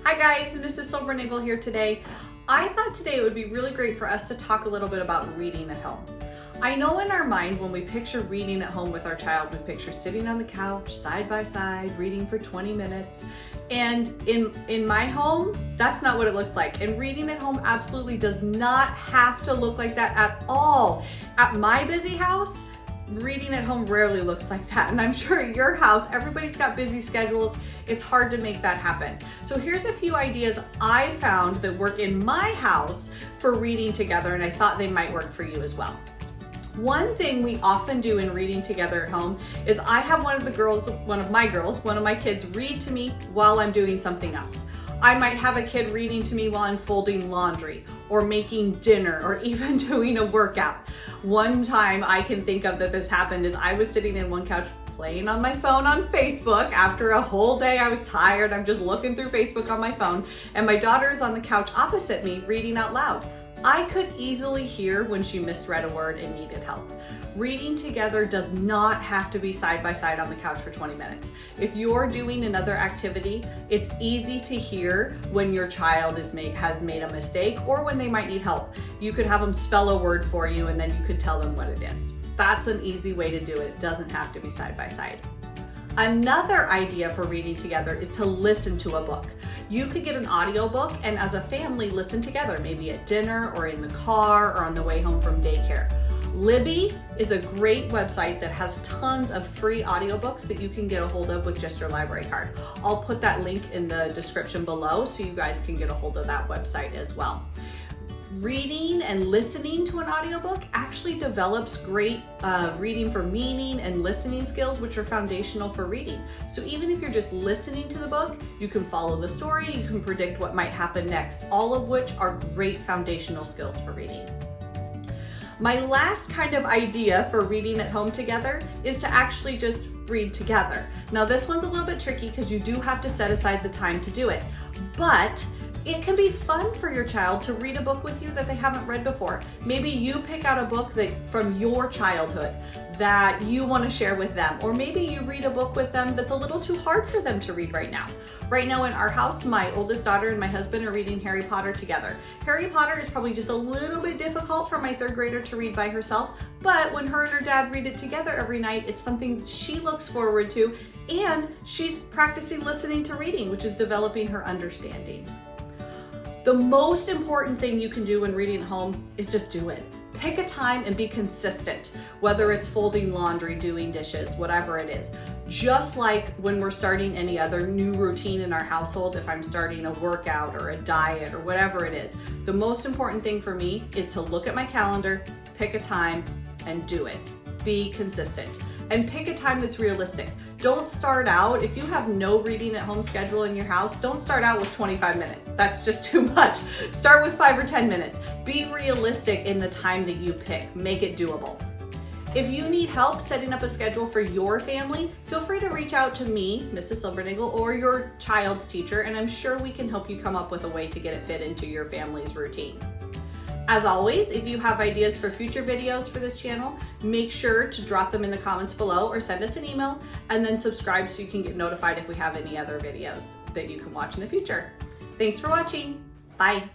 Hi guys, Mrs. Silbernagle here today. I thought today it would be really great for us to talk a little bit about reading at home. I know in our mind when we picture reading at home with our child, we picture sitting on the couch side by side, reading for 20 minutes. And in my home, that's not what it looks like. And reading at home absolutely does not have to look like that at all. At my busy house, reading at home rarely looks like that. And I'm sure at your house, everybody's got busy schedules. It's hard to make that happen. So here's a few ideas I found that work in my house for reading together, and I thought they might work for you as well. One thing we often do in reading together at home is I have one of my kids read to me while I'm doing something else. I might have a kid reading to me while I'm folding laundry or making dinner or even doing a workout. One time I can think of that this happened is I was sitting in one couch playing on my phone on Facebook after a whole day. I was tired. I'm just looking through Facebook on my phone, and my daughter is on the couch opposite me reading out loud. I could easily hear when she misread a word and needed help. Reading together does not have to be side by side on the couch for 20 minutes. If you're doing another activity, it's easy to hear when your child has made a mistake or when they might need help. You could have them spell a word for you and then you could tell them what it is. That's an easy way to do it. It doesn't have to be side by side. Another idea for reading together is to listen to a book. You could get an audiobook and as a family listen together, maybe at dinner or in the car or on the way home from daycare. Libby is a great website that has tons of free audiobooks that you can get a hold of with just your library card. I'll put that link in the description below so you guys can get a hold of that website as well. Reading and listening to an audiobook actually develops great reading for meaning and listening skills, which are foundational for reading. So even if you're just listening to the book, you can follow the story, you can predict what might happen next, all of which are great foundational skills for reading. My last kind of idea for reading at home together is to actually just read together. Now this one's a little bit tricky because you do have to set aside the time to do it, but it can be fun for your child to read a book with you that they haven't read before. Maybe you pick out a book from your childhood that you want to share with them, or maybe you read a book with them that's a little too hard for them to read right now. Right now in our house, my oldest daughter and my husband are reading Harry Potter together. Harry Potter is probably just a little bit difficult for my third grader to read by herself, but when her and her dad read it together every night, it's something she looks forward to, and she's practicing listening to reading, which is developing her understanding. The most important thing you can do when reading at home is just do it. Pick a time and be consistent, whether it's folding laundry, doing dishes, whatever it is. Just like when we're starting any other new routine in our household, if I'm starting a workout or a diet or whatever it is, the most important thing for me is to look at my calendar, pick a time, and do it. Be consistent. And pick a time that's realistic. Don't start out, if you have no reading at home schedule in your house, don't start out with 25 minutes. That's just too much. Start with 5 or 10 minutes. Be realistic in the time that you pick. Make it doable. If you need help setting up a schedule for your family, feel free to reach out to me, Mrs. Silbernagle, or your child's teacher, and I'm sure we can help you come up with a way to get it fit into your family's routine. As always, if you have ideas for future videos for this channel, make sure to drop them in the comments below or send us an email, and then subscribe so you can get notified if we have any other videos that you can watch in the future. Thanks for watching. Bye.